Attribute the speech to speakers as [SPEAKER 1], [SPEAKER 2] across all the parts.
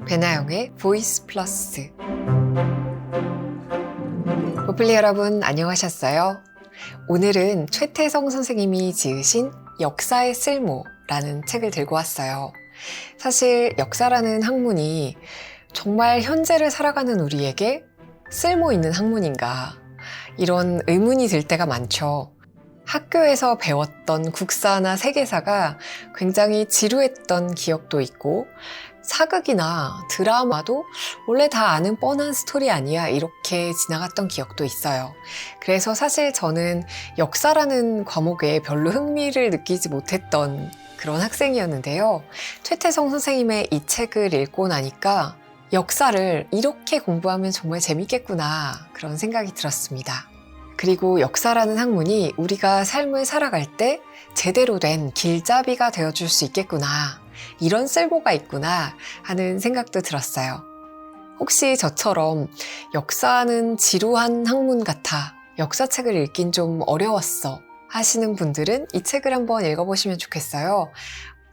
[SPEAKER 1] 배나영의 보이스 플러스. 보플리 여러분 안녕하셨어요? 오늘은 최태성 선생님이 지으신 역사의 쓸모라는 책을 들고 왔어요. 사실 역사라는 학문이 정말 현재를 살아가는 우리에게 쓸모 있는 학문인가, 이런 의문이 들 때가 많죠. 학교에서 배웠던 국사나 세계사가 굉장히 지루했던 기억도 있고, 사극이나 드라마도 원래 다 아는 뻔한 스토리 아니야, 이렇게 지나갔던 기억도 있어요. 그래서 사실 저는 역사라는 과목에 별로 흥미를 느끼지 못했던 그런 학생이었는데요. 최태성 선생님의 이 책을 읽고 나니까 역사를 이렇게 공부하면 정말 재밌겠구나, 그런 생각이 들었습니다. 그리고 역사라는 학문이 우리가 삶을 살아갈 때 제대로 된 길잡이가 되어줄 수 있겠구나, 이런 쓸모가 있구나 하는 생각도 들었어요. 혹시 저처럼 역사는 지루한 학문 같아, 역사책을 읽긴 좀 어려웠어 하시는 분들은 이 책을 한번 읽어보시면 좋겠어요.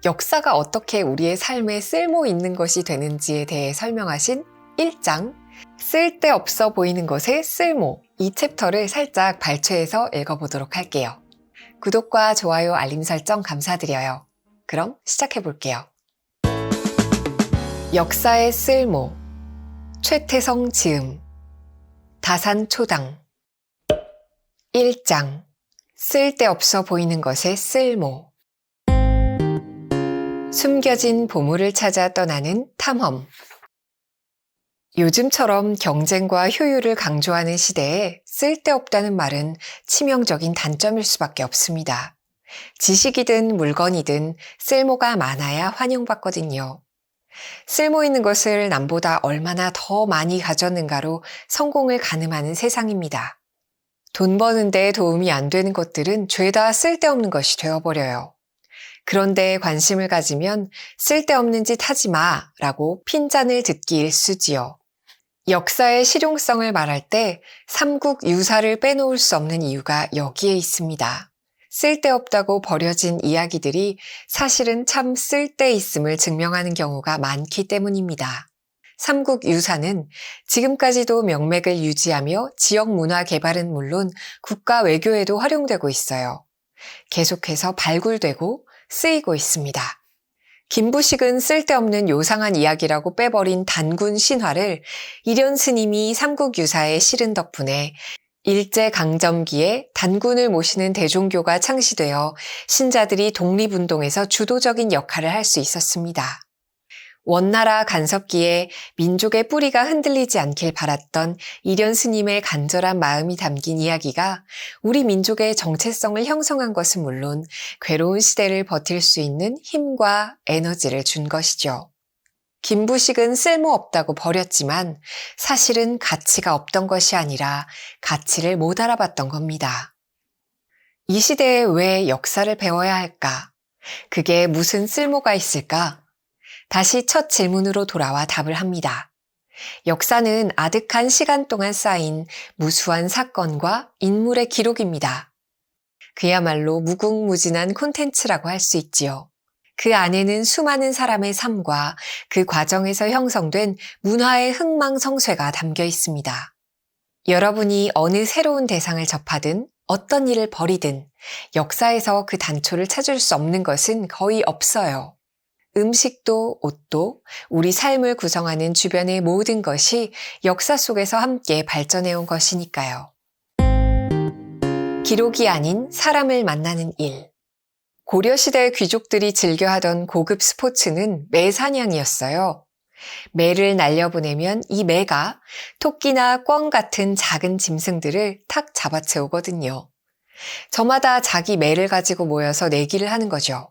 [SPEAKER 1] 역사가 어떻게 우리의 삶에 쓸모 있는 것이 되는지에 대해 설명하신 1장, 쓸데없어 보이는 것의 쓸모, 이 챕터를 살짝 발췌해서 읽어보도록 할게요. 구독과 좋아요, 알림 설정 감사드려요. 그럼 시작해볼게요. 역사의 쓸모, 최태성 지음, 다산초당. 1장, 쓸데없어 보이는 것의 쓸모. 숨겨진 보물을 찾아 떠나는 탐험. 요즘처럼 경쟁과 효율을 강조하는 시대에 쓸데없다는 말은 치명적인 단점일 수밖에 없습니다. 지식이든 물건이든 쓸모가 많아야 환영받거든요. 쓸모 있는 것을 남보다 얼마나 더 많이 가졌는가로 성공을 가늠하는 세상입니다. 돈 버는 데 도움이 안 되는 것들은 죄다 쓸데없는 것이 되어버려요. 그런데 관심을 가지면 쓸데없는 짓 하지 마 라고 핀잔을 듣기 일쑤지요. 역사의 실용성을 말할 때 삼국 유사를 빼놓을 수 없는 이유가 여기에 있습니다. 쓸데없다고 버려진 이야기들이 사실은 참 쓸데있음을 증명하는 경우가 많기 때문입니다. 삼국 유사는 지금까지도 명맥을 유지하며 지역 문화 개발은 물론 국가 외교에도 활용되고 있어요. 계속해서 발굴되고 쓰이고 있습니다. 김부식은 쓸데없는 요상한 이야기라고 빼버린 단군 신화를 이련 스님이 삼국유사에 실은 덕분에 일제강점기에 단군을 모시는 대종교가 창시되어 신자들이 독립운동에서 주도적인 역할을 할 수 있었습니다. 원나라 간섭기에 민족의 뿌리가 흔들리지 않길 바랐던 이련 스님의 간절한 마음이 담긴 이야기가 우리 민족의 정체성을 형성한 것은 물론 괴로운 시대를 버틸 수 있는 힘과 에너지를 준 것이죠. 김부식은 쓸모없다고 버렸지만 사실은 가치가 없던 것이 아니라 가치를 못 알아봤던 겁니다. 이 시대에 왜 역사를 배워야 할까? 그게 무슨 쓸모가 있을까? 다시 첫 질문으로 돌아와 답을 합니다. 역사는 아득한 시간 동안 쌓인 무수한 사건과 인물의 기록입니다. 그야말로 무궁무진한 콘텐츠라고 할 수 있지요. 그 안에는 수많은 사람의 삶과 그 과정에서 형성된 문화의 흥망성쇠가 담겨 있습니다. 여러분이 어느 새로운 대상을 접하든 어떤 일을 벌이든 역사에서 그 단초를 찾을 수 없는 것은 거의 없어요. 음식도 옷도 우리 삶을 구성하는 주변의 모든 것이 역사 속에서 함께 발전해온 것이니까요. 기록이 아닌 사람을 만나는 일. 고려시대 귀족들이 즐겨하던 고급 스포츠는 매사냥이었어요. 매를 날려보내면 이 매가 토끼나 꿩 같은 작은 짐승들을 탁 잡아채우거든요. 저마다 자기 매를 가지고 모여서 내기를 하는 거죠.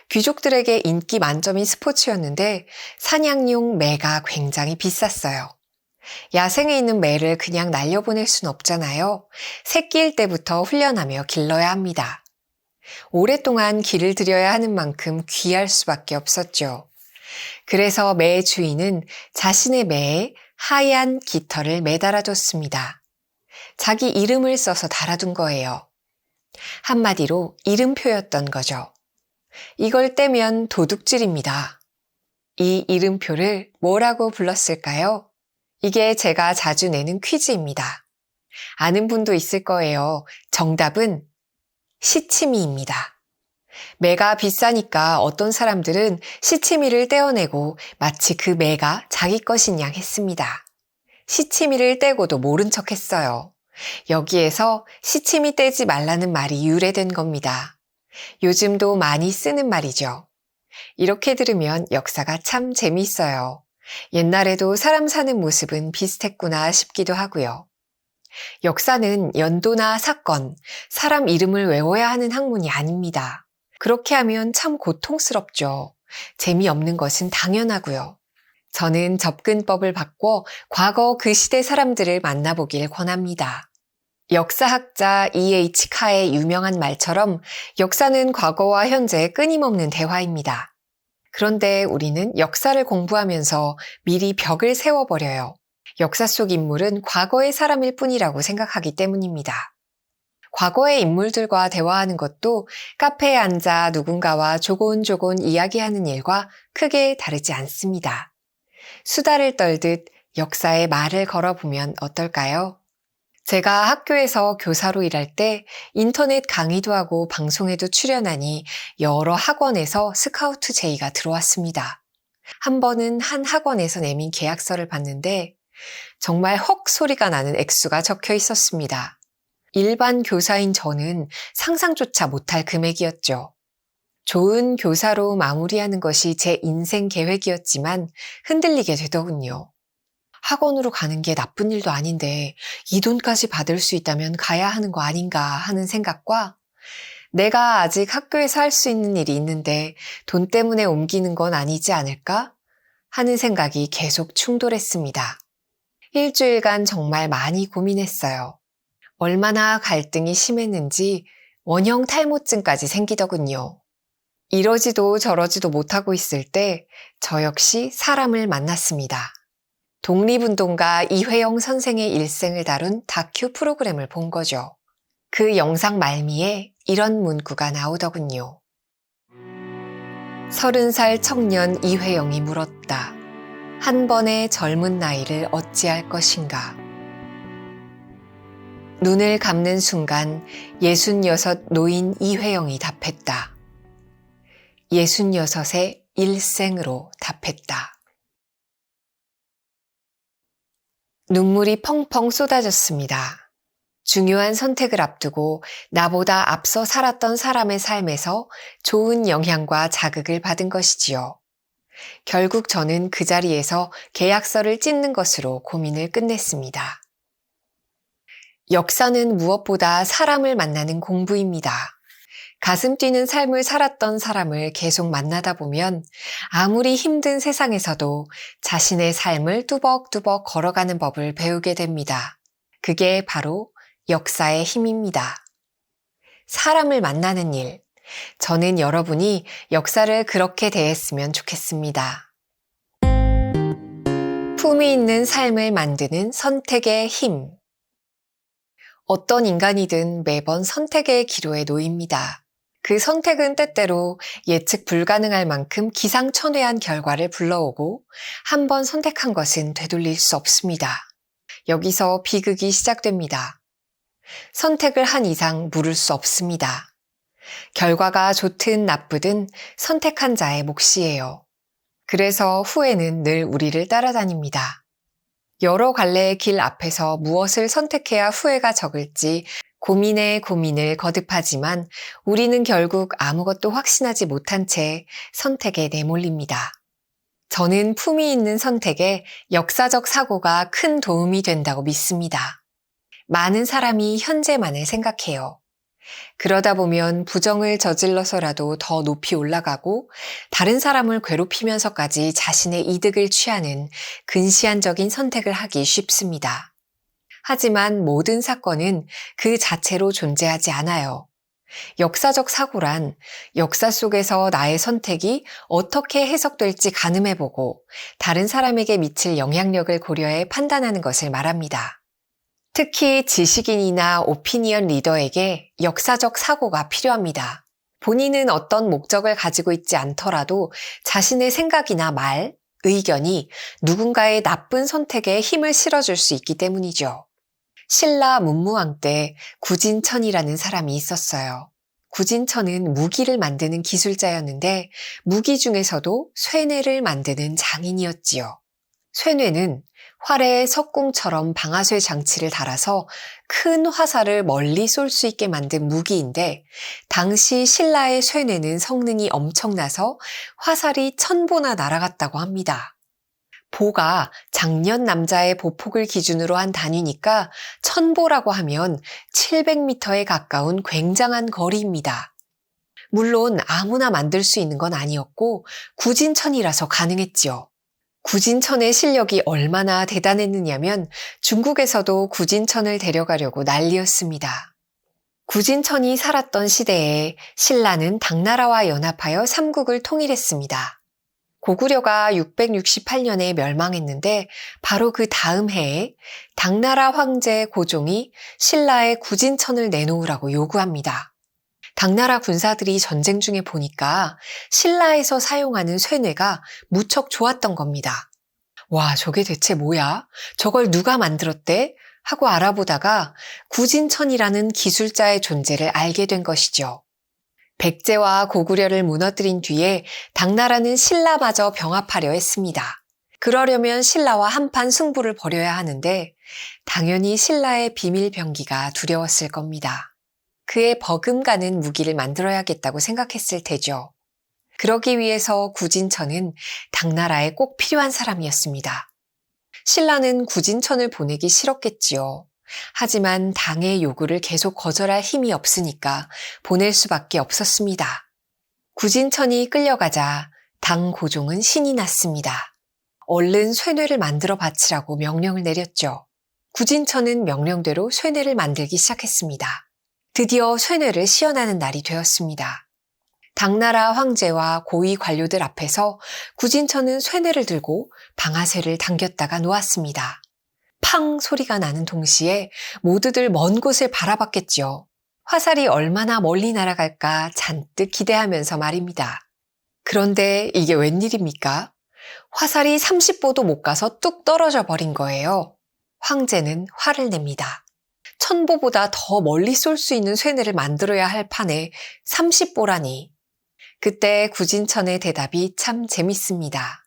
[SPEAKER 1] 귀족들에게 인기 만점인 스포츠였는데 사냥용 매가 굉장히 비쌌어요. 야생에 있는 매를 그냥 날려보낼 순 없잖아요. 새끼일 때부터 훈련하며 길러야 합니다. 오랫동안 길을 들여야 하는 만큼 귀할 수밖에 없었죠. 그래서 매 주인은 자신의 매에 하얀 깃털을 매달아뒀습니다. 자기 이름을 써서 달아둔 거예요. 한마디로 이름표였던 거죠. 이걸 떼면 도둑질입니다. 이 이름표를 뭐라고 불렀을까요? 이게 제가 자주 내는 퀴즈입니다. 아는 분도 있을 거예요. 정답은 시치미입니다. 매가 비싸니까 어떤 사람들은 시치미를 떼어내고 마치 그 매가 자기 것인 양 했습니다. 시치미를 떼고도 모른 척 했어요. 여기에서 시치미 떼지 말라는 말이 유래된 겁니다. 요즘도 많이 쓰는 말이죠. 이렇게 들으면 역사가 참 재미있어요. 옛날에도 사람 사는 모습은 비슷했구나 싶기도 하고요. 역사는 연도나 사건, 사람 이름을 외워야 하는 학문이 아닙니다. 그렇게 하면 참 고통스럽죠. 재미없는 것은 당연하고요. 저는 접근법을 바꿔 과거 그 시대 사람들을 만나보길 권합니다. 역사학자 E.H. 카의 유명한 말처럼 역사는 과거와 현재의 끊임없는 대화입니다. 그런데 우리는 역사를 공부하면서 미리 벽을 세워버려요. 역사 속 인물은 과거의 사람일 뿐이라고 생각하기 때문입니다. 과거의 인물들과 대화하는 것도 카페에 앉아 누군가와 조곤조곤 이야기하는 일과 크게 다르지 않습니다. 수다를 떨듯 역사에 말을 걸어보면 어떨까요? 제가 학교에서 교사로 일할 때 인터넷 강의도 하고 방송에도 출연하니 여러 학원에서 스카우트 제의가 들어왔습니다. 한 번은 한 학원에서 내민 계약서를 봤는데 정말 헉 소리가 나는 액수가 적혀 있었습니다. 일반 교사인 저는 상상조차 못할 금액이었죠. 좋은 교사로 마무리하는 것이 제 인생 계획이었지만 흔들리게 되더군요. 학원으로 가는 게 나쁜 일도 아닌데 이 돈까지 받을 수 있다면 가야 하는 거 아닌가 하는 생각과 내가 아직 학교에서 할 수 있는 일이 있는데 돈 때문에 옮기는 건 아니지 않을까 하는 생각이 계속 충돌했습니다. 일주일간 정말 많이 고민했어요. 얼마나 갈등이 심했는지 원형 탈모증까지 생기더군요. 이러지도 저러지도 못하고 있을 때 저 역시 사람을 만났습니다. 독립운동가 이회영 선생의 일생을 다룬 다큐 프로그램을 본 거죠. 그 영상 말미에 이런 문구가 나오더군요. 30살 청년 이회영이 물었다. 한 번의 젊은 나이를 어찌할 것인가. 눈을 감는 순간 66 노인 이회영이 답했다. 66의 일생으로 답했다. 눈물이 펑펑 쏟아졌습니다. 중요한 선택을 앞두고 나보다 앞서 살았던 사람의 삶에서 좋은 영향과 자극을 받은 것이지요. 결국 저는 그 자리에서 계약서를 찢는 것으로 고민을 끝냈습니다. 역사는 무엇보다 사람을 만나는 공부입니다. 가슴 뛰는 삶을 살았던 사람을 계속 만나다 보면 아무리 힘든 세상에서도 자신의 삶을 뚜벅뚜벅 걸어가는 법을 배우게 됩니다. 그게 바로 역사의 힘입니다. 사람을 만나는 일, 저는 여러분이 역사를 그렇게 대했으면 좋겠습니다. 품위 있는 삶을 만드는 선택의 힘. 어떤 인간이든 매번 선택의 기로에 놓입니다. 그 선택은 때때로 예측 불가능할 만큼 기상천외한 결과를 불러오고 한 번 선택한 것은 되돌릴 수 없습니다. 여기서 비극이 시작됩니다. 선택을 한 이상 물을 수 없습니다. 결과가 좋든 나쁘든 선택한 자의 몫이에요. 그래서 후회는 늘 우리를 따라다닙니다. 여러 갈래의 길 앞에서 무엇을 선택해야 후회가 적을지 고민에 고민을 거듭하지만 우리는 결국 아무것도 확신하지 못한 채 선택에 내몰립니다. 저는 품위 있는 선택에 역사적 사고가 큰 도움이 된다고 믿습니다. 많은 사람이 현재만을 생각해요. 그러다 보면 부정을 저질러서라도 더 높이 올라가고 다른 사람을 괴롭히면서까지 자신의 이득을 취하는 근시안적인 선택을 하기 쉽습니다. 하지만 모든 사건은 그 자체로 존재하지 않아요. 역사적 사고란 역사 속에서 나의 선택이 어떻게 해석될지 가늠해보고 다른 사람에게 미칠 영향력을 고려해 판단하는 것을 말합니다. 특히 지식인이나 오피니언 리더에게 역사적 사고가 필요합니다. 본인은 어떤 목적을 가지고 있지 않더라도 자신의 생각이나 말, 의견이 누군가의 나쁜 선택에 힘을 실어줄 수 있기 때문이죠. 신라 문무왕 때 구진천이라는 사람이 있었어요. 구진천은 무기를 만드는 기술자였는데 무기 중에서도 쇠뇌를 만드는 장인이었지요. 쇠뇌는 활에 석궁처럼 방아쇠 장치를 달아서 큰 화살을 멀리 쏠 수 있게 만든 무기인데 당시 신라의 쇠뇌는 성능이 엄청나서 화살이 1000보나 날아갔다고 합니다. 보가 장년 남자의 보폭을 기준으로 한 단위니까 1000보라고 하면 700m에 가까운 굉장한 거리입니다. 물론 아무나 만들 수 있는 건 아니었고 구진천이라서 가능했지요. 구진천의 실력이 얼마나 대단했느냐면 중국에서도 구진천을 데려가려고 난리였습니다. 구진천이 살았던 시대에 신라는 당나라와 연합하여 삼국을 통일했습니다. 고구려가 668년에 멸망했는데 바로 그 다음 해에 당나라 황제 고종이 신라에 구진천을 내놓으라고 요구합니다. 당나라 군사들이 전쟁 중에 보니까 신라에서 사용하는 쇠뇌가 무척 좋았던 겁니다. 와, 저게 대체 뭐야? 저걸 누가 만들었대? 하고 알아보다가 구진천이라는 기술자의 존재를 알게 된 것이죠. 백제와 고구려를 무너뜨린 뒤에 당나라는 신라마저 병합하려 했습니다. 그러려면 신라와 한판 승부를 벌여야 하는데 당연히 신라의 비밀 병기가 두려웠을 겁니다. 그의 버금가는 무기를 만들어야겠다고 생각했을 테죠. 그러기 위해서 구진천은 당나라에 꼭 필요한 사람이었습니다. 신라는 구진천을 보내기 싫었겠지요. 하지만 당의 요구를 계속 거절할 힘이 없으니까 보낼 수밖에 없었습니다. 구진천이 끌려가자 당 고종은 신이 났습니다. 얼른 쇠뇌를 만들어 바치라고 명령을 내렸죠. 구진천은 명령대로 쇠뇌를 만들기 시작했습니다. 드디어 쇠뇌를 시연하는 날이 되었습니다. 당나라 황제와 고위 관료들 앞에서 구진천은 쇠뇌를 들고 방아쇠를 당겼다가 놓았습니다. 팡 소리가 나는 동시에 모두들 먼 곳을 바라봤겠지요. 화살이 얼마나 멀리 날아갈까 잔뜩 기대하면서 말입니다. 그런데 이게 웬일입니까? 화살이 30보도 못 가서 뚝 떨어져 버린 거예요. 황제는 화를 냅니다. 1000보보다 더 멀리 쏠 수 있는 쇠뇌를 만들어야 할 판에 30보라니. 그때 구진천의 대답이 참 재밌습니다.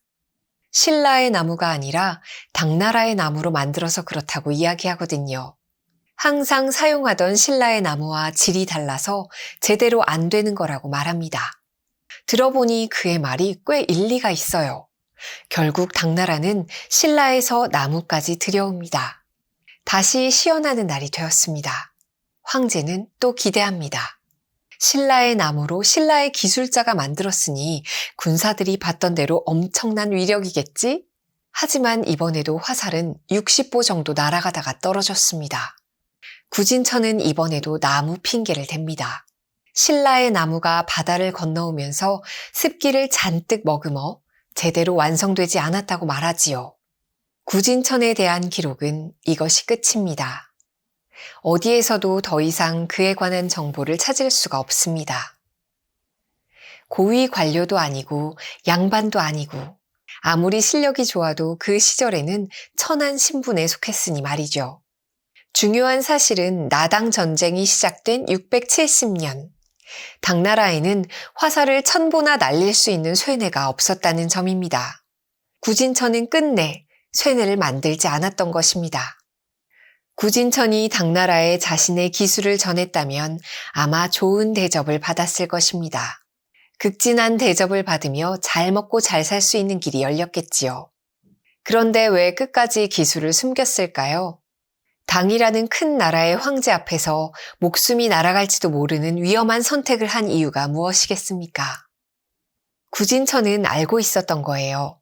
[SPEAKER 1] 신라의 나무가 아니라 당나라의 나무로 만들어서 그렇다고 이야기하거든요. 항상 사용하던 신라의 나무와 질이 달라서 제대로 안 되는 거라고 말합니다. 들어보니 그의 말이 꽤 일리가 있어요. 결국 당나라는 신라에서 나무까지 들여옵니다. 다시 시연하는 날이 되었습니다. 황제는 또 기대합니다. 신라의 나무로 신라의 기술자가 만들었으니 군사들이 봤던 대로 엄청난 위력이겠지? 하지만 이번에도 화살은 60보 정도 날아가다가 떨어졌습니다. 구진천은 이번에도 나무 핑계를 댑니다. 신라의 나무가 바다를 건너오면서 습기를 잔뜩 머금어 제대로 완성되지 않았다고 말하지요. 구진천에 대한 기록은 이것이 끝입니다. 어디에서도 더 이상 그에 관한 정보를 찾을 수가 없습니다. 고위 관료도 아니고 양반도 아니고 아무리 실력이 좋아도 그 시절에는 천한 신분에 속했으니 말이죠. 중요한 사실은 나당 전쟁이 시작된 670년, 당나라에는 화살을 1000보나 날릴 수 있는 쇠뇌가 없었다는 점입니다. 구진천은 끝내 쇠뇌를 만들지 않았던 것입니다. 구진천이 당나라에 자신의 기술을 전했다면 아마 좋은 대접을 받았을 것입니다. 극진한 대접을 받으며 잘 먹고 잘 살 수 있는 길이 열렸겠지요. 그런데 왜 끝까지 기술을 숨겼을까요? 당이라는 큰 나라의 황제 앞에서 목숨이 날아갈지도 모르는 위험한 선택을 한 이유가 무엇이겠습니까? 구진천은 알고 있었던 거예요.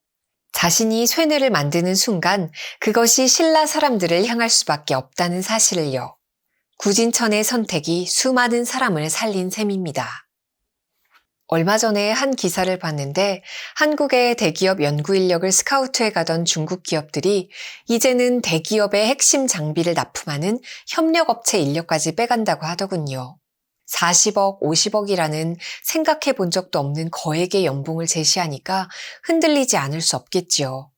[SPEAKER 1] 자신이 쇠뇌를 만드는 순간 그것이 신라 사람들을 향할 수밖에 없다는 사실을요. 구진천의 선택이 수많은 사람을 살린 셈입니다. 얼마 전에 한 기사를 봤는데 한국의 대기업 연구 인력을 스카우트해 가던 중국 기업들이 이제는 대기업의 핵심 장비를 납품하는 협력업체 인력까지 빼간다고 하더군요. 40억, 50억이라는 생각해 본 적도 없는 거액의 연봉을 제시하니까 흔들리지 않을 수 없겠지요.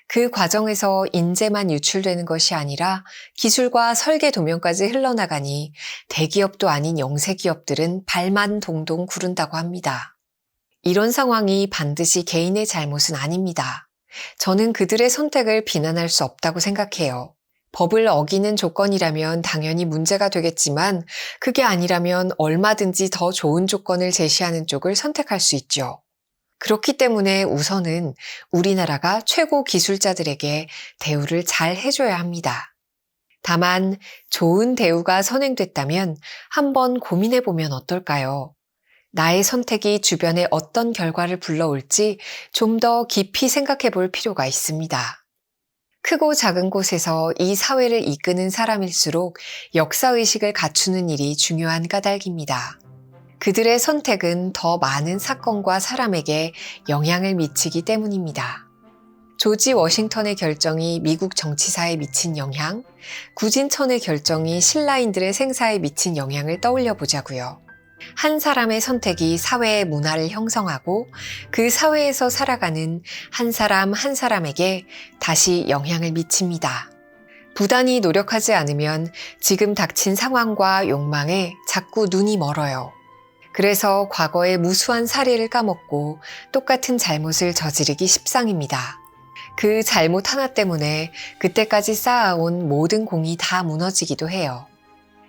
[SPEAKER 1] 그 과정에서 인재만 유출되는 것이 아니라 기술과 설계 도면까지 흘러나가니 대기업도 아닌 영세 기업들은 발만 동동 구른다고 합니다. 이런 상황이 반드시 개인의 잘못은 아닙니다. 저는 그들의 선택을 비난할 수 없다고 생각해요. 법을 어기는 조건이라면 당연히 문제가 되겠지만 그게 아니라면 얼마든지 더 좋은 조건을 제시하는 쪽을 선택할 수 있죠. 그렇기 때문에 우선은 우리나라가 최고 기술자들에게 대우를 잘 해줘야 합니다. 다만 좋은 대우가 선행됐다면 한번 고민해보면 어떨까요? 나의 선택이 주변에 어떤 결과를 불러올지 좀 더 깊이 생각해 볼 필요가 있습니다. 크고 작은 곳에서 이 사회를 이끄는 사람일수록 역사의식을 갖추는 일이 중요한 까닭입니다. 그들의 선택은 더 많은 사건과 사람에게 영향을 미치기 때문입니다. 조지 워싱턴의 결정이 미국 정치사에 미친 영향, 구진천의 결정이 신라인들의 생사에 미친 영향을 떠올려 보자고요. 한 사람의 선택이 사회의 문화를 형성하고 그 사회에서 살아가는 한 사람 한 사람에게 다시 영향을 미칩니다. 부단히 노력하지 않으면 지금 닥친 상황과 욕망에 자꾸 눈이 멀어요. 그래서 과거의 무수한 사례를 까먹고 똑같은 잘못을 저지르기 십상입니다. 그 잘못 하나 때문에 그때까지 쌓아온 모든 공이 다 무너지기도 해요.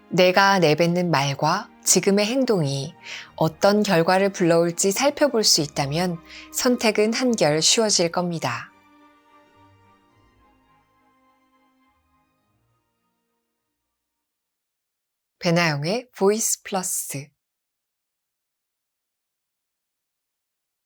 [SPEAKER 1] 내가 내뱉는 말과 지금의 행동이 어떤 결과를 불러올지 살펴볼 수 있다면 선택은 한결 쉬워질 겁니다. 배나영의 보이스 플러스